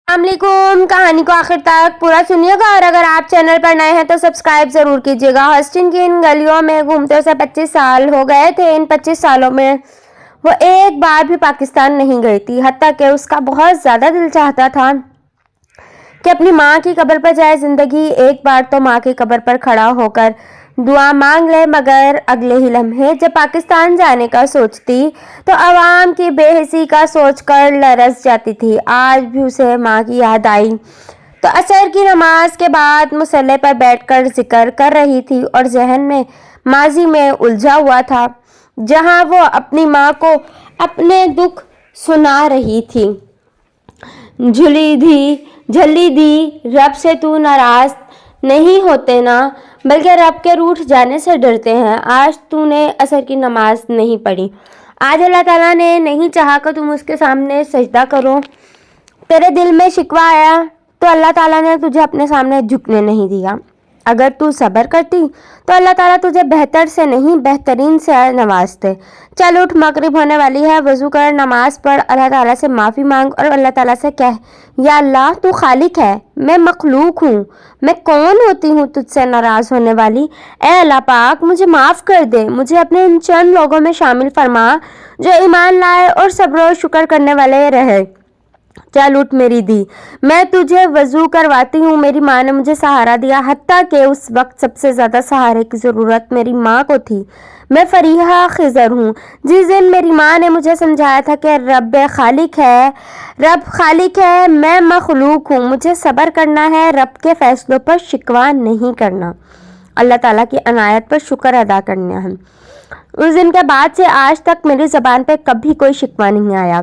السلام علیکم. کہانی کو آخر تک پورا سنیے گا اور اگر آپ چینل پر نئے ہیں تو سبسکرائب ضرور کیجیے گا. ہسٹن کی ان گلیوں میں گھومتے اسے 25 سال ہو گئے تھے. ان 25 سالوں میں وہ ایک بار بھی پاکستان نہیں گئی تھی، حتیٰ کہ اس کا بہت زیادہ دل چاہتا تھا کہ اپنی ماں کی قبر پر جائے. زندگی ایک بار تو ماں کی قبر پر کھڑا ہو کر دعا مانگ لے، مگر اگلے ہی لمحے جب پاکستان جانے کا سوچتی تو عوام کی بے حسی کا سوچ کر لرز جاتی تھی. آج بھی اسے ماں کی یاد آئی تو عصر کی نماز کے بعد مصلی پر بیٹھ کر ذکر کر رہی تھی اور ذہن میں ماضی میں الجھا ہوا تھا جہاں وہ اپنی ماں کو اپنے دکھ سنا رہی تھی. جھلی دی رب سے تو ناراض نہیں ہوتے نا، بلکہ رب کے روٹھ جانے سے ڈرتے ہیں. آج تو نے عصر کی نماز نہیں پڑھی. آج اللہ تعالیٰ نے نہیں چاہا کہ تم اس کے سامنے سجدہ کرو. تیرے دل میں شکوہ آیا تو اللہ تعالیٰ نے تجھے اپنے سامنے جھکنے نہیں دیا. اگر تو صبر کرتی تو اللہ تعالیٰ تجھے بہتر سے نہیں بہترین سے نوازتے. چل اٹھ، مغرب ہونے والی ہے. وضو کر، نماز پڑھ، اللہ تعالیٰ سے معافی مانگ اور اللہ تعالیٰ سے کہہ، یا اللہ تو خالق ہے، میں مخلوق ہوں، میں کون ہوتی ہوں تجھ سے ناراض ہونے والی. اے اللہ پاک مجھے معاف کر دے، مجھے اپنے ان چند لوگوں میں شامل فرما جو ایمان لائے اور صبر و شکر کرنے والے رہے. چل اٹھ میری دی، میں تجھے وضو کرواتی ہوں. میری ماں نے مجھے سہارا دیا، حتیٰ کہ اس وقت سب سے زیادہ سہارے کی ضرورت میری ماں کو تھی. میں فریحہ خضر ہوں. جس دن میری ماں نے مجھے سمجھایا تھا کہ رب خالق ہے، میں مخلوق ہوں، مجھے صبر کرنا ہے، رب کے فیصلوں پر شکوہ نہیں کرنا، اللہ تعالیٰ کی عنایت پر شکر ادا کرنا ہے. اس دن کے بعد سے آج تک میری زبان پہ کبھی کوئی شکوہ نہیں آیا.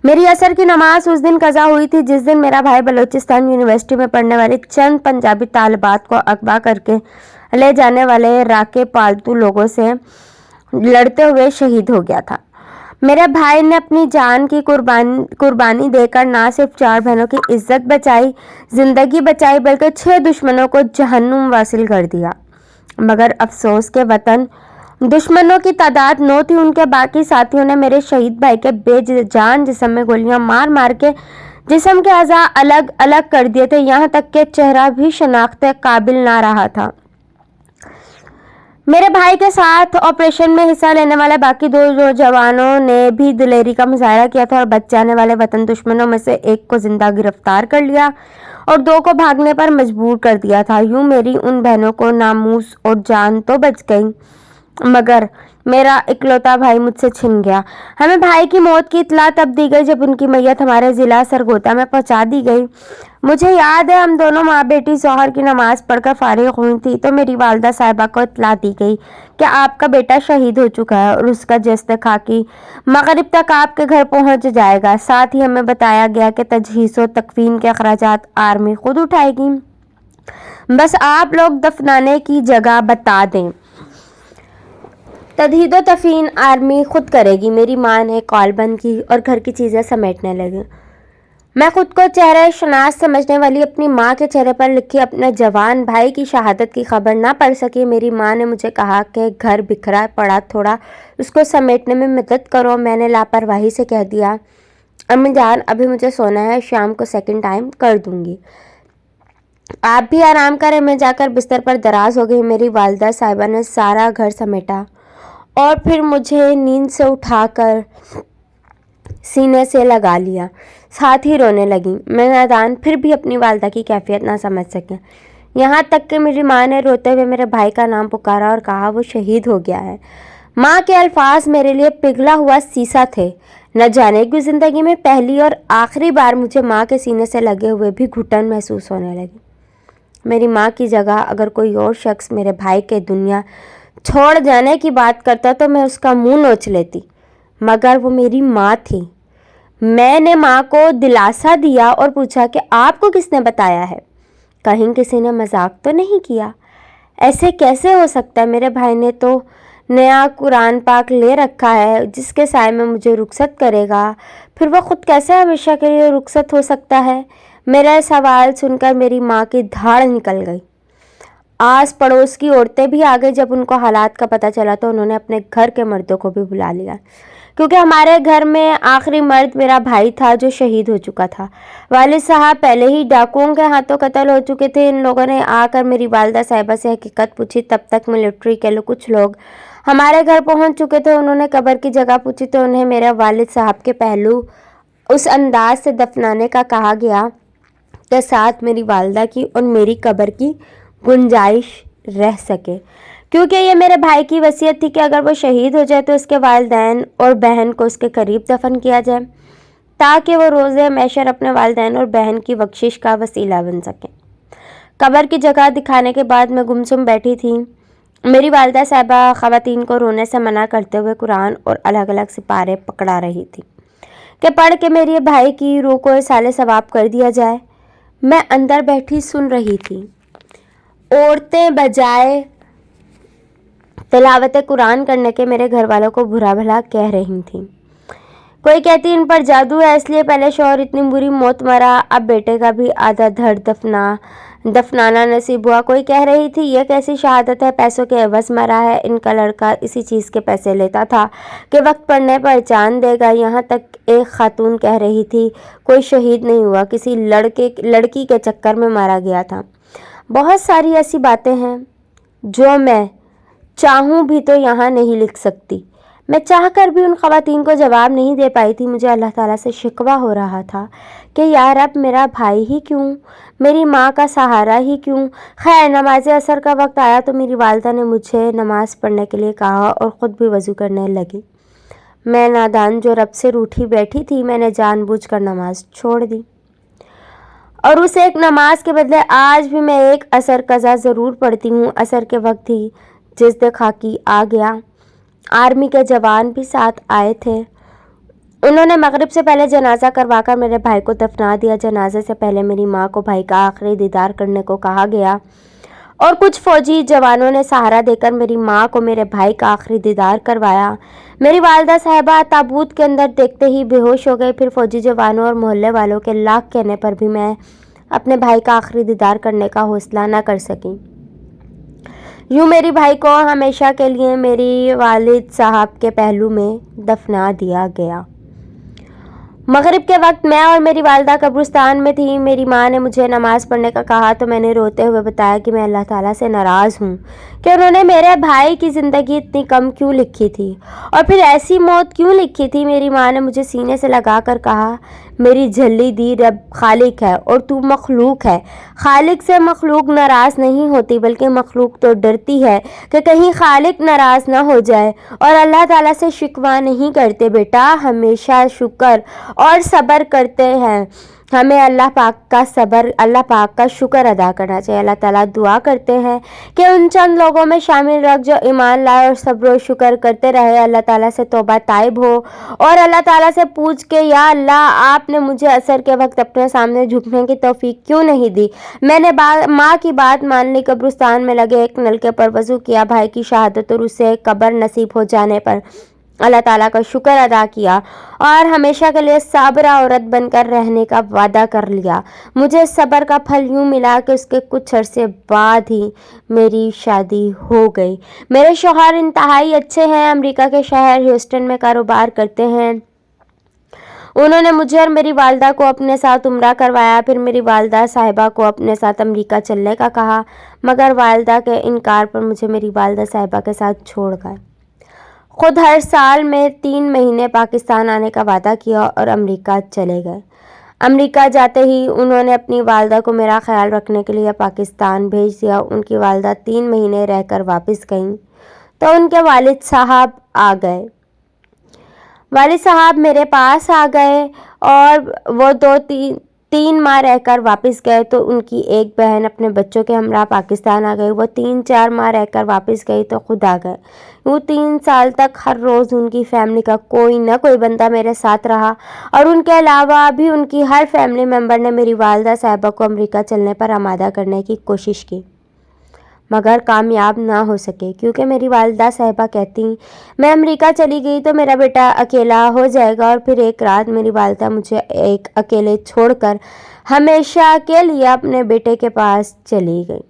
میری عصر کی نماز اس دن قضا ہوئی تھی جس دن میرا بھائی بلوچستان یونیورسٹی میں پڑھنے والی چند پنجابی طالبات کو اغوا کر کے لے جانے والے راکے پالتو لوگوں سے لڑتے ہوئے شہید ہو گیا تھا. میرے بھائی نے اپنی جان کی قربانی دے کر نہ صرف 4 بہنوں کی عزت بچائی، زندگی بچائی، بلکہ 6 دشمنوں کو جہنم واصل کر دیا. مگر افسوس کے وطن دشمنوں کی تعداد 9 تھی. ان کے باقی ساتھیوں نے میرے شہید بھائی کے بے جان جسم میں گولیاں مار مار کے جسم کے اعضاء الگ الگ کر دیے تھے، یہاں تک کہ چہرہ بھی شناخت قابل نہ رہا تھا. میرے بھائی کے ساتھ آپریشن میں حصہ لینے والے باقی 2 نوجوانوں نے بھی دلیری کا مظاہرہ کیا تھا اور بچ جانے والے وطن دشمنوں میں سے ایک کو زندہ گرفتار کر لیا اور 2 کو بھاگنے پر مجبور کر دیا تھا. یوں میری ان بہنوں کو ناموس اور جان تو بچ گئی، مگر میرا اکلوتا بھائی مجھ سے چھن گیا. ہمیں بھائی کی موت کی اطلاع تب دی گئی جب ان کی میت ہمارے ضلع سرگودا میں پہنچا دی گئی. مجھے یاد ہے ہم دونوں ماں بیٹی ظہر کی نماز پڑھ کر فارغ ہوئی تھی تو میری والدہ صاحبہ کو اطلاع دی گئی کہ آپ کا بیٹا شہید ہو چکا ہے اور اس کا جسد خاکی مغرب تک آپ کے گھر پہنچ جائے گا. ساتھ ہی ہمیں بتایا گیا کہ تجہیز و تکفین کے اخراجات آرمی خود اٹھائے گی، بس آپ لوگ دفنانے کی جگہ بتا دیں. تجہیز و تکفین آرمی خود کرے گی. میری ماں نے کال بند کی اور گھر کی چیزیں سمیٹنے لگی. میں خود کو چہرہ شناس سمجھنے والی اپنی ماں کے چہرے پر لکھی اپنے جوان بھائی کی شہادت کی خبر نہ پڑھ سکی. میری ماں نے مجھے کہا کہ گھر بکھرا پڑا، تھوڑا اس کو سمیٹنے میں مدد کرو. میں نے لاپرواہی سے کہہ دیا، امی جان ابھی مجھے سونا ہے، شام کو سیکنڈ ٹائم کر دوں گی، آپ بھی آرام کریں. میں جا کر بستر پر دراز ہو گئی. میری والدہ صاحبہ نے سارا گھر سمیٹا اور پھر مجھے نیند سے اٹھا کر سینے سے لگا لیا، ساتھ ہی رونے لگی. میں نادان پھر بھی اپنی والدہ کی کیفیت نہ سمجھ سکے، یہاں تک کہ میری ماں نے روتے ہوئے میرے بھائی کا نام پکارا اور کہا وہ شہید ہو گیا ہے. ماں کے الفاظ میرے لیے پگھلا ہوا سیسا تھے. نہ جانے کی زندگی میں پہلی اور آخری بار مجھے ماں کے سینے سے لگے ہوئے بھی گھٹن محسوس ہونے لگی. میری ماں کی جگہ اگر کوئی اور شخص میرے بھائی کے دنیا چھوڑ جانے کی بات کرتا تو میں اس کا منہ نوچ لیتی، مگر وہ میری ماں تھی. میں نے ماں کو دلاسا دیا اور پوچھا کہ آپ کو کس نے بتایا ہے؟ کہیں کسی نے مذاق تو نہیں کیا؟ ایسے کیسے ہو سکتا ہے؟ میرے بھائی نے تو نیا قرآن پاک لے رکھا ہے جس کے سائے میں مجھے رخصت کرے گا، پھر وہ خود کیسے ہمیشہ کے لیے رخصت ہو سکتا ہے؟ میرا سوال سن کر میری ماں کی دھاڑ نکل گئی. آس پڑوس کی عورتیں بھی آ گئی. جب ان کو حالات کا پتہ چلا تو انہوں نے اپنے گھر کے مردوں کو بھی بلا لیا. کیونکہ ہمارے گھر میں آخری مرد میرا بھائی تھا جو شہید ہو چکا تھا۔ والد صاحب پہلے ہی ڈاکوؤں کے ہاتھوں قتل ہو چکے تھے۔ ان لوگوں نے آ کر میری والدہ صاحبہ سے حقیقت پوچھی، تب تک ملٹری کے کچھ لوگ ہمارے گھر پہنچ چکے تھے۔ انہوں نے قبر کی جگہ پوچھی تو انہیں میرے والد صاحب کے پہلو اس انداز سے دفنانے کا کہا گیا کہ ساتھ میری والدہ کی اور میری قبر کی گنجائش رہ سکے، کیونکہ یہ میرے بھائی کی وصیت تھی کہ اگر وہ شہید ہو جائے تو اس کے والدین اور بہن کو اس کے قریب دفن کیا جائے تاکہ وہ روز محشر اپنے والدین اور بہن کی بخشش کا وسیلہ بن سکے۔ قبر کی جگہ دکھانے کے بعد میں گمسم بیٹھی تھی۔ میری والدہ صاحبہ خواتین کو رونے سے منع کرتے ہوئے قرآن اور الگ الگ سپارے پکڑا رہی تھی کہ پڑھ کے میرے بھائی کی روح کو اصال ثواب کر دیا جائے۔ میں اندر بیٹھی سن رہی تھی۔ عورتیں بجائے تلاوت قرآن کرنے کے میرے گھر والوں کو برا بھلا کہہ رہی تھیں۔ کوئی کہتی ان پر جادو ہے، اس لیے پہلے شوہر اتنی بری موت مرا، اب بیٹے کا بھی آدھا دھڑ دفنانا نصیب ہوا۔ کوئی کہہ رہی تھی یہ کیسی شہادت ہے، پیسوں کے عوض مرا ہے، ان کا لڑکا اسی چیز کے پیسے لیتا تھا کہ وقت پڑنے پر جان دے گا۔ یہاں تک ایک خاتون کہہ رہی تھی کوئی شہید نہیں ہوا، کسی لڑکی کے چکر میں مارا گیا تھا۔ بہت ساری ایسی باتیں ہیں جو میں چاہوں بھی تو یہاں نہیں لکھ سکتی۔ میں چاہ کر بھی ان خواتین کو جواب نہیں دے پائی تھی۔ مجھے اللہ تعالیٰ سے شکوہ ہو رہا تھا کہ یا رب میرا بھائی ہی کیوں، میری ماں کا سہارا ہی کیوں۔ خیر نماز عصر کا وقت آیا تو میری والدہ نے مجھے نماز پڑھنے کے لیے کہا اور خود بھی وضو کرنے لگی۔ میں نادان جو رب سے روٹھی بیٹھی تھی، میں نے جان بوجھ کر نماز چھوڑ دی اور اس ایک نماز کے بدلے آج بھی میں ایک عصر قضا ضرور پڑھتی ہوں۔ عصر کے وقت ہی جسد خاکی آ گیا۔ آرمی کے جوان بھی ساتھ آئے تھے۔ انہوں نے مغرب سے پہلے جنازہ کروا کر میرے بھائی کو دفنا دیا۔ جنازے سے پہلے میری ماں کو بھائی کا آخری دیدار کرنے کو کہا گیا اور کچھ فوجی جوانوں نے سہارا دے کر میری ماں کو میرے بھائی کا آخری دیدار کروایا۔ میری والدہ صاحبہ تابوت کے اندر دیکھتے ہی بے ہوش ہو گئے۔ پھر فوجی جوانوں اور محلے والوں کے لاکھ کہنے پر بھی میں اپنے بھائی کا آخری دیدار کرنے کا حوصلہ نہ کر سکی۔ یوں میری بھائی کو ہمیشہ کے لیے میری والد صاحب کے پہلو میں دفنا دیا گیا۔ مغرب کے وقت میں اور میری والدہ قبرستان میں تھی۔ میری ماں نے مجھے نماز پڑھنے کا کہا تو میں نے روتے ہوئے بتایا کہ میں اللہ تعالیٰ سے ناراض ہوں کہ انہوں نے میرے بھائی کی زندگی اتنی کم کیوں لکھی تھی اور پھر ایسی موت کیوں لکھی تھی۔ میری ماں نے مجھے سینے سے لگا کر کہا میری جھلی دی رب خالق ہے اور تو مخلوق ہے۔ خالق سے مخلوق ناراض نہیں ہوتی بلکہ مخلوق تو ڈرتی ہے کہ کہیں خالق ناراض نہ ہو جائے اور اللہ تعالیٰ سے شکوہ نہیں کرتے۔ بیٹا ہمیشہ شکر اور صبر کرتے ہیں، ہمیں اللہ پاک کا شکر ادا کرنا چاہیے۔ اللہ تعالیٰ دعا کرتے ہیں کہ ان چند لوگوں میں شامل رکھ جو ایمان لائے اور صبر و شکر کرتے رہے۔ اللہ تعالیٰ سے توبہ طائب ہو اور اللہ تعالیٰ سے پوچھ کہ یا اللہ آپ نے مجھے عصر کے وقت اپنے سامنے جھکنے کی توفیق کیوں نہیں دی۔ میں نے ماں کی بات مان لی۔ قبرستان میں لگے ایک نلکے پر وضو کیا، بھائی کی شہادت اور اسے قبر نصیب ہو جانے پر اللہ تعالیٰ کا شکر ادا کیا اور ہمیشہ کے لیے صابرہ عورت بن کر رہنے کا وعدہ کر لیا۔ مجھے صبر کا پھل یوں ملا کہ اس کے کچھ عرصے بعد ہی میری شادی ہو گئی۔ میرے شوہر انتہائی اچھے ہیں، امریکہ کے شہر ہیوسٹن میں کاروبار کرتے ہیں۔ انہوں نے مجھے اور میری والدہ کو اپنے ساتھ عمرہ کروایا، پھر میری والدہ صاحبہ کو اپنے ساتھ امریکہ چلنے کا کہا، مگر والدہ کے انکار پر مجھے میری والدہ صاحبہ کے ساتھ چھوڑ گئے۔ خود ہر سال میں 3 مہینے پاکستان آنے کا وعدہ کیا اور امریکہ چلے گئے۔ امریکہ جاتے ہی انہوں نے اپنی والدہ کو میرا خیال رکھنے کے لیے پاکستان بھیج دیا۔ ان کی والدہ 3 مہینے رہ کر واپس گئیں تو ان کے والد صاحب آ گئے۔ والد صاحب میرے پاس آ گئے اور وہ 3 ماہ رہ کر واپس گئے تو ان کی ایک بہن اپنے بچوں کے ہمراہ پاکستان آ گئی۔ وہ 3-4 ماہ رہ کر واپس گئی تو خود آ گئے۔ وہ 3 سال تک ہر روز ان کی فیملی کا کوئی نہ کوئی بندہ میرے ساتھ رہا اور ان کے علاوہ بھی ان کی ہر فیملی ممبر نے میری والدہ صاحبہ کو امریکہ چلنے پر آمادہ کرنے کی کوشش کی مگر کامیاب نہ ہو سکے، کیونکہ میری والدہ صاحبہ کہتی میں امریکہ چلی گئی تو میرا بیٹا اکیلا ہو جائے گا، اور پھر ایک رات میری والدہ مجھے اکیلے چھوڑ کر ہمیشہ کے لیے اپنے بیٹے کے پاس چلی گئی۔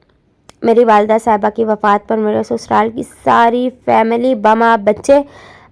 میری والدہ صاحبہ کی وفات پر میرے سسرال کی ساری فیملی بچے